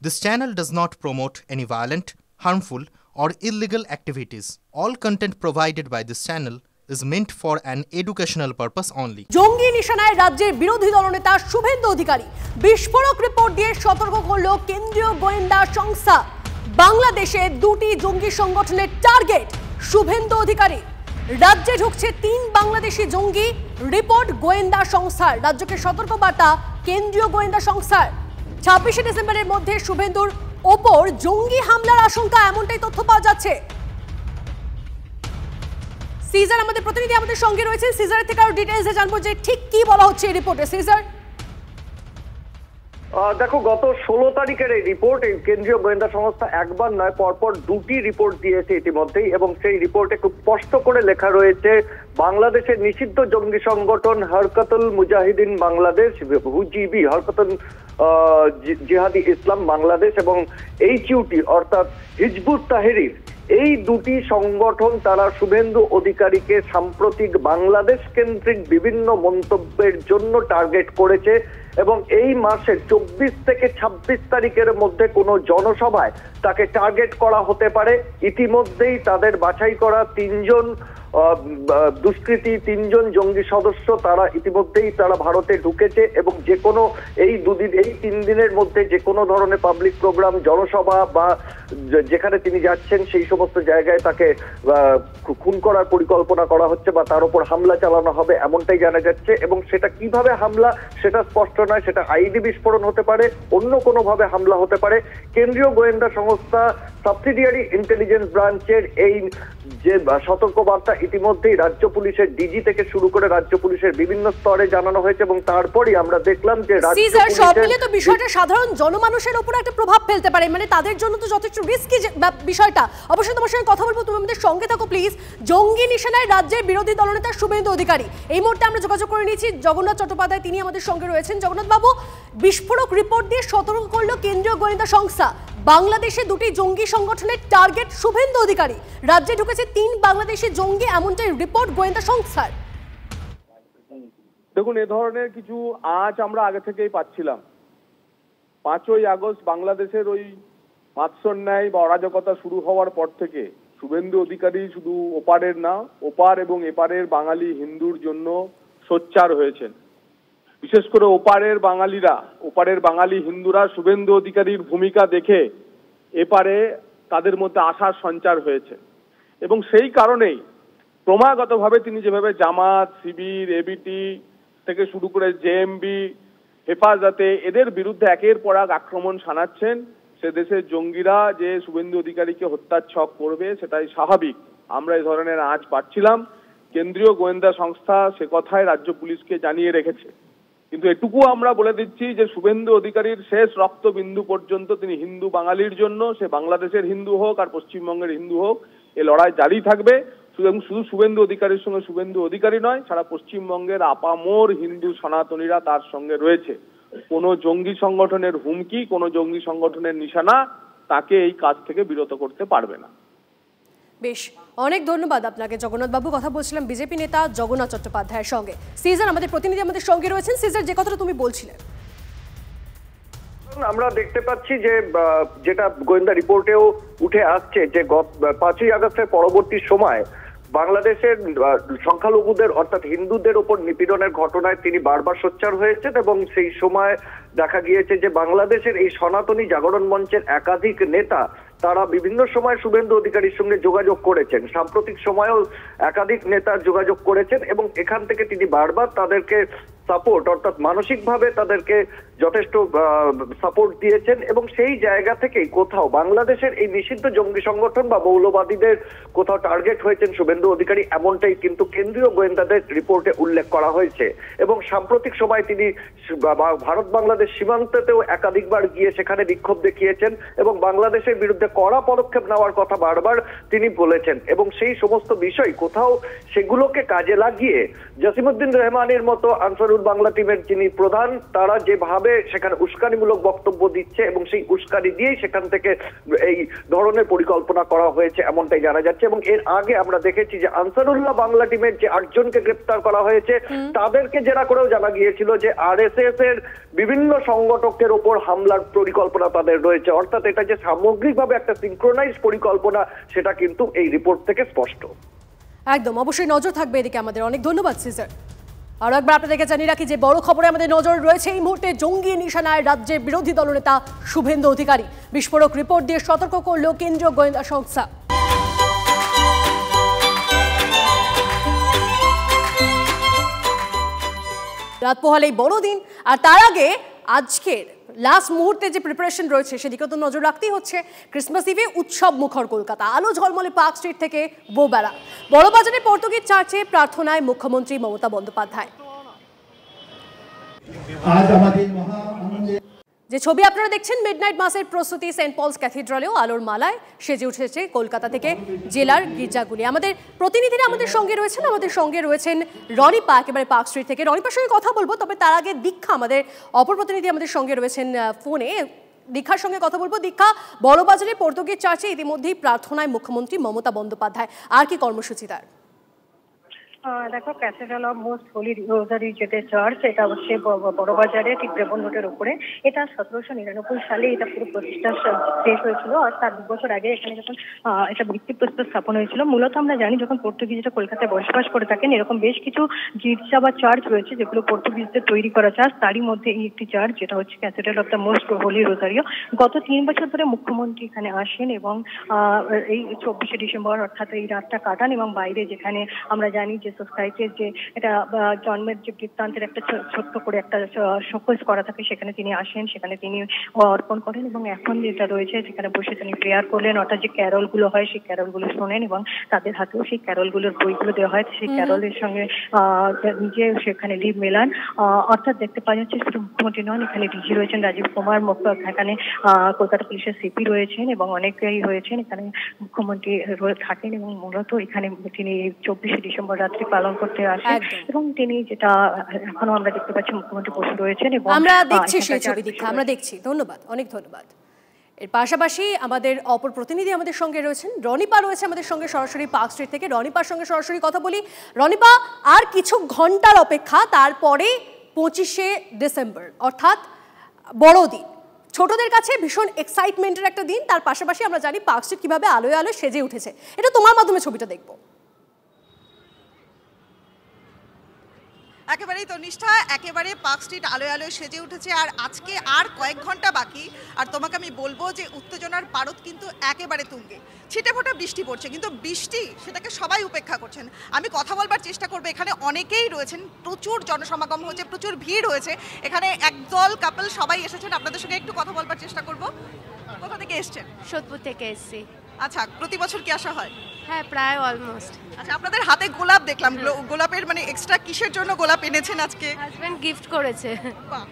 This channel does not promote any violent, harmful, or illegal activities. All content provided by this channel is meant for an educational purpose only. জঙ্গি নিশানায় রাজ্যের বিরোধী দলনেতা শুভেন্দু অধিকারী বিস্ফোরক report দিয়ে সতর্ক করল কেন্দ্রীয় গোয়েন্দা সংস্থা। বাংলাদেশে দুটি জঙ্গি সংগঠনের টার্গেট শুভেন্দু অধিকারী। রাজ্যে ঢুকছে 3 বাংলাদেশি জঙ্গি, রিপোর্ট গোয়েন্দা সংস্থার। রাজ্যকে সতর্কবার্তা কেন্দ্রীয় গোয়েন্দা সংস্থার। 26শে ডিসেম্বরের মধ্যে শুভেন্দুর ওপর জঙ্গি হামলার আশঙ্কা, এমনটাই তথ্য পাওয়া যাচ্ছে। সিজার আমাদের প্রতিনিধি আমাদের সঙ্গে রয়েছেন, সিজারের থেকে আরো ডিটেইলসে জানবো যে ঠিক কি বলা হচ্ছে এই রিপোর্টে। সিজার, দেখো, গত 16 তারিখের এই রিপোর্ট এই কেন্দ্রীয় গোয়েন্দা সংস্থা একবার নয় পরপর দুটি রিপোর্ট দিয়েছে ইতিমধ্যেই, এবং সেই রিপোর্টে খুব স্পষ্ট করে লেখা রয়েছে বাংলাদেশের নিষিদ্ধ জঙ্গি সংগঠন হরকতুল মুজাহিদিন বাংলাদেশ, হুজিবি, হরকতুল জিহাদি ইসলাম বাংলাদেশ, এবং HUT অর্থাৎ হিজবুত তাহরির, এই দুটি সংগঠন তারা শুভেন্দু অধিকারীকে সাম্প্রতিক বাংলাদেশ কেন্দ্রিক বিভিন্ন মন্তব্যের জন্য টার্গেট করেছে, এবং এই মাসের 24 থেকে 26 তারিখের মধ্যে কোনো জনসভায় তাকে টার্গেট করা হতে পারে। ইতিমধ্যেই তাদের বাছাই করা 3জন দুষ্কৃতী, 3জন জঙ্গি সদস্য তারা ইতিমধ্যেই ভারতে ঢুকেছে, এবং যে কোনো এই 3 দিনের মধ্যে যে কোনো ধরনের পাবলিক প্রোগ্রাম, জনসভা বা যেখানে তিনি যাচ্ছেন সেই সমস্ত জায়গায় তাকে খুন করার পরিকল্পনা করা হচ্ছে বা তার উপর হামলা চালানো হবে, এমনটাই জানা যাচ্ছে। এবং সেটা কিভাবে হামলা সেটা স্পষ্ট নয়, সেটা আইডি বিস্ফোরণ হতে পারে, অন্য কোনো ভাবে হামলা হতে পারে। কেন্দ্রীয় গোয়েন্দা সংস্থা সাবসিডিয়ারি ইন্টেলিজেন্স ব্রাঞ্চের এই যে সতর্কবার্তা ইতিমধ্যেই রাজ্য পুলিশের ডিজি থেকে শুরু করে রাজ্য পুলিশের বিভিন্ন স্তরে জানানো হয়েছে, এবং তারপরই আমরা দেখলাম যে সব মিলিয়ে তো বিষয়টা সাধারণ জনমানুষের উপর একটা প্রভাব ফেলতে পারে, মানে তাদের জন্য তো যথেষ্ট রিস্কি বিষয়টা। অবশ্যই তোমার সঙ্গে কথা বলবো, তুমি আমাদের সঙ্গে থাকো প্লিজ। জঙ্গি নিশানায় রাজ্যের বিরোধী দলনেতা শুভেন্দু অধিকারী, এই মুহূর্তে আমরা যোগাযোগ করে নিয়েছি জগন্নাথ চট্টোপাধ্যায়, তিনি আমাদের সঙ্গে রয়েছেন। জগন্নাথ বাবু, বিস্ফোরক রিপোর্ট দিয়ে সতর্ক করলো কেন্দ্রীয় গোয়েন্দা সংস্থা, বাংলাদেশে দুটি জঙ্গি সংগঠনের টার্গেট শুভেন্দু অধিকারী। রাজ্যে ঢুকেছে 3 বাংলাদেশি জঙ্গি, এমনটাই রিপোর্ট গোয়েন্দা সংস্থার। দেখুন, এ ধরনের কিছু আজ আমরা আগে থেকেই পাচ্ছিলাম। 5ই আগস্ট বাংলাদেশের ওই মাৎসন্যায় বা অরাজকতা শুরু হওয়ার পর থেকে শুভেন্দু অধিকারী শুধু ওপারের না, ওপার এবং এপারের বাঙালি হিন্দুর জন্য সোচ্চার হয়েছেন। বিশেষ করে ওপারের বাঙালিরা, ওপারের বাঙালি হিন্দুরা শুভেন্দু অধিকারীর ভূমিকা দেখে এপারে তাদের মধ্যে আশার সঞ্চার হয়েছে, এবং সেই কারণেই ক্রমাগতভাবে তিনি যেভাবে জামাত, শিবির, এবিটি থেকে শুরু করে জেএমবি, হেফাজতে এদের বিরুদ্ধে একের পর এক আক্রমণ শানাচ্ছেন, সে দেশের জঙ্গিরা যে শুভেন্দু অধিকারীকে হত্যার ছক করবে সেটাই স্বাভাবিক। আমরা এই ধরনের আঁচ পাচ্ছিলাম। কেন্দ্রীয় গোয়েন্দা সংস্থা সে কথাই রাজ্য পুলিশকে জানিয়ে রেখেছে, কিন্তু এটুকু আমরা বলে দিচ্ছি যে শুভেন্দু অধিকারীর শেষ রক্তবিন্দু পর্যন্ত তিনি হিন্দু বাঙালির জন্য, সে বাংলাদেশের হিন্দু হোক আর পশ্চিমবঙ্গের হিন্দু হোক, এ লড়াই জারি থাকবে। শুধু শুভেন্দু অধিকারীর সঙ্গে শুভেন্দু অধিকারী নয়, সারা পশ্চিমবঙ্গের আপামোর হিন্দু সনাতনীরা তার সঙ্গে রয়েছে। কোনো জঙ্গি সংগঠনের হুমকি, কোনো জঙ্গি সংগঠনের নিশানা তাকে এই কাজ থেকে বিরত করতে পারবে না। বেশ, অনেক ধন্যবাদ আপনাকে জগন্নাথ বাবু। কথা বলছিলাম বিজেপি নেতা জগন্নাথ চট্টোপাধ্যায়ের সঙ্গে। সিজার আমাদের প্রতিনিধি আমাদের সঙ্গে রয়েছেন। সিজার, যে কথাটা তুমি বলছিলে, আমরা দেখতে পাচ্ছি যে যেটা গোয়েন্দা রিপোর্টেও উঠে আসছে যে 5ই আগস্টের পরবর্তী সময় বাংলাদেশের সংখ্যালঘুদের অর্থাৎ হিন্দুদের উপর নিপীড়নের ঘটনায় তিনি বারবার সোচ্চার হয়েছেন, এবং সেই সময় দেখা গিয়েছে যে বাংলাদেশের এই সনাতনী জাগরণ মঞ্চের একাধিক নেতা তারা বিভিন্ন সময় শুভেন্দু অধিকারীর সঙ্গে যোগাযোগ করেছেন। সাম্প্রতিক সময়েও একাধিক নেতা যোগাযোগ করেছেন, এবং এখান থেকে তিনি বারবার তাদেরকে সাপোর্ট অর্থাৎ মানসিকভাবে তাদেরকে যথেষ্ট সাপোর্ট দিয়েছেন, এবং সেই জায়গা থেকেই কোথাও বাংলাদেশের এই নিষিদ্ধ জঙ্গি সংগঠন বা মৌলবাদীদের কোথাও টার্গেট হয়েছেন শুভেন্দু অধিকারী, এমনটাই কিন্তু কেন্দ্রীয় গোয়েন্দাদের রিপোর্টে উল্লেখ করা হয়েছে। এবং সাম্প্রতিক সময় তিনি ভারত বাংলাদেশ সীমান্তেতেও একাধিকবার গিয়ে সেখানে বিক্ষোভ দেখিয়েছেন, এবং বাংলাদেশের বিরুদ্ধে কড়া পদক্ষেপ নেওয়ার কথা বারবার তিনি বলেছেন, এবং সেই সমস্ত বিষয় কোথাও সেগুলোকে কাজে লাগিয়ে জসিমউদ্দিন রহমানের মতো আনসারুল বাংলা টিমের যিনি প্রধান, তারা যেভাবে সেখানে উস্কানিমূলক বক্তব্য দিচ্ছে, এবং সেই উস্কানি দিয়েই সেখান থেকে এই ধরনের পরিকল্পনা করা হয়েছে এমনটাই জানা যাচ্ছে। এবং এর আগে আমরা দেখেছি যে আনসারুল্লাহ বাংলা টিমের যে 8 জনকে গ্রেপ্তার করা হয়েছে তাদেরকে জেরা করেও জানা গিয়েছিল যে আরএসএস এর বিভিন্ন বিভিন্ন সংগঠকের ওপর হামলার পরিকল্পনা তাদের রয়েছে। অর্থাৎ এটা যে সামগ্রিকভাবে একটা সিনক্রোনাইজ পরিকল্পনা সেটা কিন্তু এই রিপোর্ট থেকে স্পষ্ট। একদম, অবশ্যই নজর থাকবে এদিকে আমাদের। অনেক ধন্যবাদ সিজার। আরো একবার আপনাদেরকে জানিয়ে রাখি যে বড় খবরে আমাদের নজর রয়েছে এই মুহূর্তে। জঙ্গি নিশানায় রাজ্যের বিরোধী দলনেতা শুভেন্দু অধিকারী। বিস্ফোরক রিপোর্ট দিয়ে সতর্ক করল কেন্দ্রীয় গোয়েন্দা সংস্থা। রাত পোহালেই বড়দিন, আর তার আগে আজকের লাস্ট মুহূর্তে যে প্রিপারেশন রয়েছে সেদিকে তো নজর রাখতেই হচ্ছে। ক্রিসমাস ইভে উৎসব মুখর কলকাতা। আলো ঝলমলে পার্ক স্ট্রিট থেকে বউবেড়া। বড়বাজারে পর্তুগিজ চার্চে প্রার্থনায় মুখ্যমন্ত্রী মমতা বন্দ্যোপাধ্যায়। যে ছবি আপনারা দেখছেন মিডনাইট মাসের প্রস্তুতি সেন্ট পলস ক্যাথিড্রালেও আলোর মালায় সেজে উঠেছে কলকাতা থেকে জেলার গির্জাগুলি। আমাদের প্রতিনিধিরা আমাদের সঙ্গে রয়েছেন রনিপা একেবারে পার্ক স্ট্রিট থেকে। রনিপার সঙ্গে কথা বলবো, তবে তার আগে দীক্ষা আমাদের অপর প্রতিনিধি আমাদের সঙ্গে রয়েছেন ফোনে। দীক্ষার সঙ্গে কথা বলবো। দীক্ষা, বড়বাজারে পর্তুগিজ চার্চে ইতিমধ্যেই প্রার্থনায় মুখ্যমন্ত্রী মমতা বন্দ্যোপাধ্যায়, আর কি কর্মসূচি তার? দেখো, ক্যাথিড্রাল অফ মোস্ট হোলি রোজারি যেটা চার্চ, এটা হচ্ছে বড়বাজারে ঠিক ব্রেবন রোডের উপরে। এটা 1799 সালে এটা পুরো প্রতিষ্ঠা শেষ হয়েছিল। আর তার 2 বছর আগে এখানে যখন এটা ভিত্তিপ্রস্তর স্থাপন হয়েছিল। মূলত আমরা জানি যখন পর্তুগিজরা কলকাতায় বসবাস করে থাকেন এরকম বেশ কিছু গির্জা বা চার্চ রয়েছে যেগুলো পর্তুগিজদের তৈরি করা চার্চ। তারই মধ্যে এই একটি চার্চ যেটা হচ্ছে cathedral of the most holy Rosario. গত 3 বছর ধরে মুখ্যমন্ত্রী এখানে আসেন এবং এই 24শে ডিসেম্বর অর্থাৎ এই রাতটা কাটান। এবং বাইরে যেখানে আমরা জানি যে সোসাইটির যে এটা জন্মের যে বৃত্তান্তের একটা ছোট্ট করে একটা শোকেস করা থাকে সেখানে তিনি আসেন, সেখানে তিনি অর্পণ করেন। এবং এখন যেটা রয়েছে সেখানে বসে তিনি প্রেয়ার করলেন, অর্থাৎ যে ক্যারলগুলো হয় সেই ক্যারলগুলো শোনেন এবং তাদের হাতেও সেই ক্যারলগুলোর বইগুলো দেওয়া হয়। সেই ক্যারলের সঙ্গে নিজে সেখানে লিভ মেলান। অর্থাৎ দেখতে পাওয়া যাচ্ছে শুধু মুখ্যমন্ত্রী নন, এখানে ডিজি রয়েছেন রাজীব কুমার, এখানে কলকাতা পুলিশের সিপি রয়েছেন এবং অনেকেই রয়েছেন। এখানে মুখ্যমন্ত্রী থাকেন এবং মূলত এখানে তিনি 24শে ডিসেম্বর রাত্রি পালন করতে আসেন। এবং তিনি যেটা এখনো আমরা দেখতে পাচ্ছি মুখ্যমন্ত্রী বসে রয়েছেন এবং আমরা দেখছি সেই ছবি। দীক্ষা, আমরা দেখছি। ধন্যবাদ, অনেক ধন্যবাদ। এর পাশাপাশি আমাদের অপর প্রতিনিধি আমাদের সঙ্গে রয়েছেন, রনিপা রয়েছে আমাদের সঙ্গে সরাসরি পার্ক স্ট্রিট থেকে। রনিপার সঙ্গে সরাসরি কথা বলি। রনিপা, আর কিছু ঘন্টার অপেক্ষা, তারপরে 25শে ডিসেম্বর অর্থাৎ বড়দিন। ছোটদের কাছে ভীষণ এক্সাইটমেন্টের একটা দিন। তার পাশাপাশি আমরা জানি পার্ক স্ট্রিট কিভাবে আলোয় আলোয় সেজে উঠেছে। এটা তোমার মাধ্যমে ছবিটা দেখবো। একেবারেই তো নিষ্ঠা, একেবারে পার্ক স্ট্রিট আলোয় আলোয় সেজে উঠেছে। আর আজকে আর কয়েক ঘন্টা বাকি। আর তোমাকে আমি বলবো যে উত্তেজনার পারদ কিন্তু একেবারে তুঙ্গে। ছিটে ফোটা বৃষ্টি পড়ছে, কিন্তু বৃষ্টি সেটাকে সবাই উপেক্ষা করছেন। আমি কথা বলবার চেষ্টা করবো, এখানে অনেকেই রয়েছেন, প্রচুর জনসমাগম হয়েছে, প্রচুর ভিড় হয়েছে। এখানে একদল কাপল সবাই এসেছেন, আপনাদের সঙ্গে একটু কথা বলবার চেষ্টা করবো। কোথা থেকে এসছেন? সোদপুর থেকে এসেছি। আচ্ছা, প্রতি বছর কি আসা হয়? হ্যাঁ, প্রায় অলমোস্ট। আচ্ছা, আপনাদের হাতে গোলাপ দেখলাম, গোলাপের মানে এক্সট্রা কিসের জন্য গোলাপ এনেছেন আজকে? হাজবেন্ড গিফট করেছে। বাহ,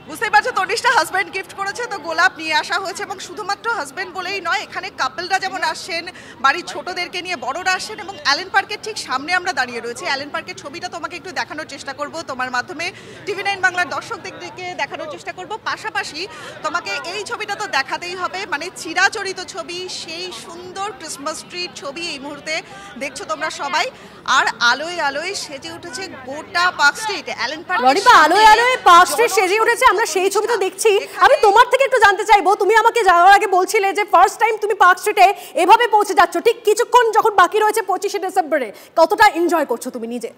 বুঝতেই পারছো তনিষ্ঠা হাজব্যান্ড গিফট করেছে, তো গোলাপ নিয়ে আসা হয়েছে। এবং শুধুমাত্র হাজব্যান্ড বলেই নয়, এখানে কাপলরা যেমন আসছেন, বাড়ির ছোটদেরকে নিয়ে বড়রা আসেন। এবং অ্যালেন পার্কের ঠিক সামনে আমরা দাঁড়িয়ে রয়েছি। অ্যালেন পার্কের ছবিটা তোমাকে একটু দেখানোর চেষ্টা করব, তোমার মাধ্যমে TV9 বাংলার দর্শকদেরকে দেখানোর চেষ্টা করব। পাশাপাশি তোমাকে এই ছবিটা তো দেখাতেই হবে, মানে চিরাচরিত ছবি, সেই সুন্দর ক্রিসমাস ট্রির ছবি এই মুহূর্তে দেখছো তোমরা সবাই। আর আলোয় আলোয় সেজে উঠেছে গোটা পার্ক স্ট্রিট। অ্যালেন পার্ক আলোয় আলোয় পার্ক স্ট্রিট সেজে উঠেছে, আমরা সেই ছবিটা দেখছি। আমি তোমার থেকে একটু জানতে চাইবো, তুমি আমাকে যাওয়ার আগে বলছিলে যে ফার্স্ট টাইম তুমি পার্ক স্ট্রিটে এভাবে পৌঁছে যাচ্ছ, ঠিক কিছুক্ষণ যখন বাকি রয়েছে 25শে ডিসেম্বরে, কতটা এনজয় করছো তুমি নিজে?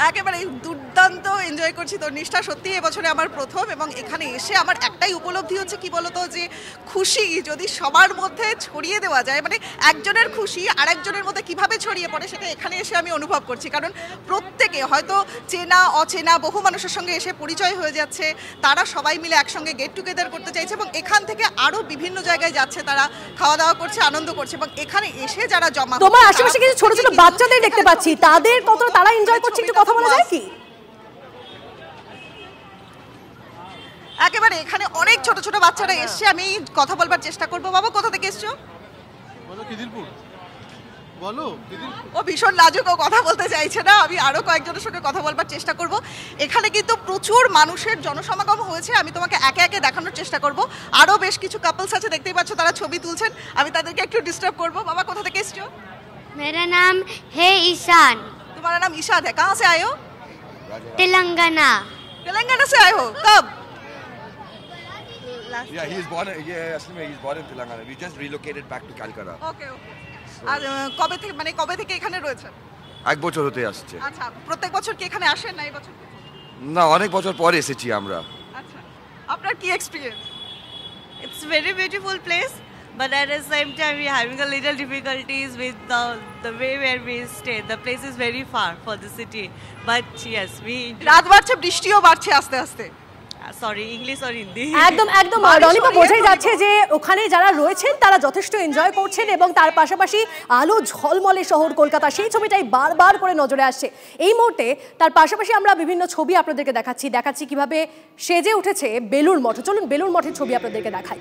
একেবারে দুর্দান্ত এনজয় করছি তো নিষ্ঠা। সত্যি এবছরে আমার প্রথম, এবং এখানে এসে আমার একটাই উপলব্ধি হচ্ছে কি বলতো, যে খুশি যদি সবার মধ্যে ছড়িয়ে দেওয়া যায়, মানে একজনের খুশি আরেকজনের মধ্যে কিভাবে ছড়িয়ে পড়ে সেটা এখানে এসে আমি অনুভব করছি। কারণ প্রত্যেকে হয়তো চেনা অচেনা বহু মানুষের সঙ্গে এসে পরিচয় হয়ে যাচ্ছে, তারা সবাই মিলে একসঙ্গে গেট টুগেদার করতে চাইছে এবং এখান থেকে আরো বিভিন্ন জায়গায় যাচ্ছে, তারা খাওয়া দাওয়া করছে, আনন্দ করছে। এবং এখানে এসে যারা জমা, তোমার আশেপাশে কিছু ছোট ছোট বাচ্চাদের দেখতে পাচ্ছি, তাদের কতটা তারা এনজয় করছে একটু কথা বলা যায় কি? একেবারে এখানে অনেক ছোট ছোট বাচ্চারা এসছে, আমি কথা বলবার চেষ্টা করবো। বাবা, কোথা থেকে এসছো? ও ভীষণ লাজুক, ও কথা বলতে চাইছে না। আমি আরো কয়েকজনের সঙ্গে কথা বলবার চেষ্টা করব। এখানে কিন্তু প্রচুর মানুষের জনসমাগম হয়েছে, আমি তোমাকে একে একে দেখানোর চেষ্টা করব। আরো বেশ কিছু কাপলস আছে, দেখতেই পাচ্ছ তারা ছবি তুলছেন, আমি তাদেরকে একটু ডিস্টার্ব করব। বাবা, কোথা থেকে এসছো? मेरा नाम है ईशान। तुम्हारा नाम ईशान है, कहाँ से आए हो? तेलंगाना तेलंगाना से आए हो कब? Yeah, he's born. Yeah, Asli he's born in Telangana. We just relocated back to Calcutta. ওকে ওকে। আর কবে থেকে মানে কবে থেকে এখানে রয়েছেন? এক বছর হতে আসছে। আচ্ছা, প্রত্যেক বছর কি এখানে আসেন না এই বছর? না, অনেক বছর পরে এসেছি আমরা। আচ্ছা, আপনার কি experience? It's very beautiful place, but at the same time we're having a little difficulties with the way where we stay. The place is very far for the city, but yes, we. রাত বাড়ছে, বৃষ্টিও বাড়ছে আস্তে আস্তে। Sorry, English or Hindi? একদম একদম রনিমা, বোঝাই যাচ্ছে যে ওখানে যারা রয়েছেন তারা যথেষ্ট এনজয় করছেন এবং তার পাশাপাশি আলো ঝলমলে শহর কলকাতা, সেই ছবিটাই বারবার করে নজরে আসছে এই মুহূর্তে। তার পাশাপাশি আমরা বিভিন্ন ছবি আপনাদেরকে দেখাচ্ছি কিভাবে সেজে উঠেছে বেলুড় মঠ। চলুন বেলুড় মঠের ছবি আপনাদেরকে দেখাই।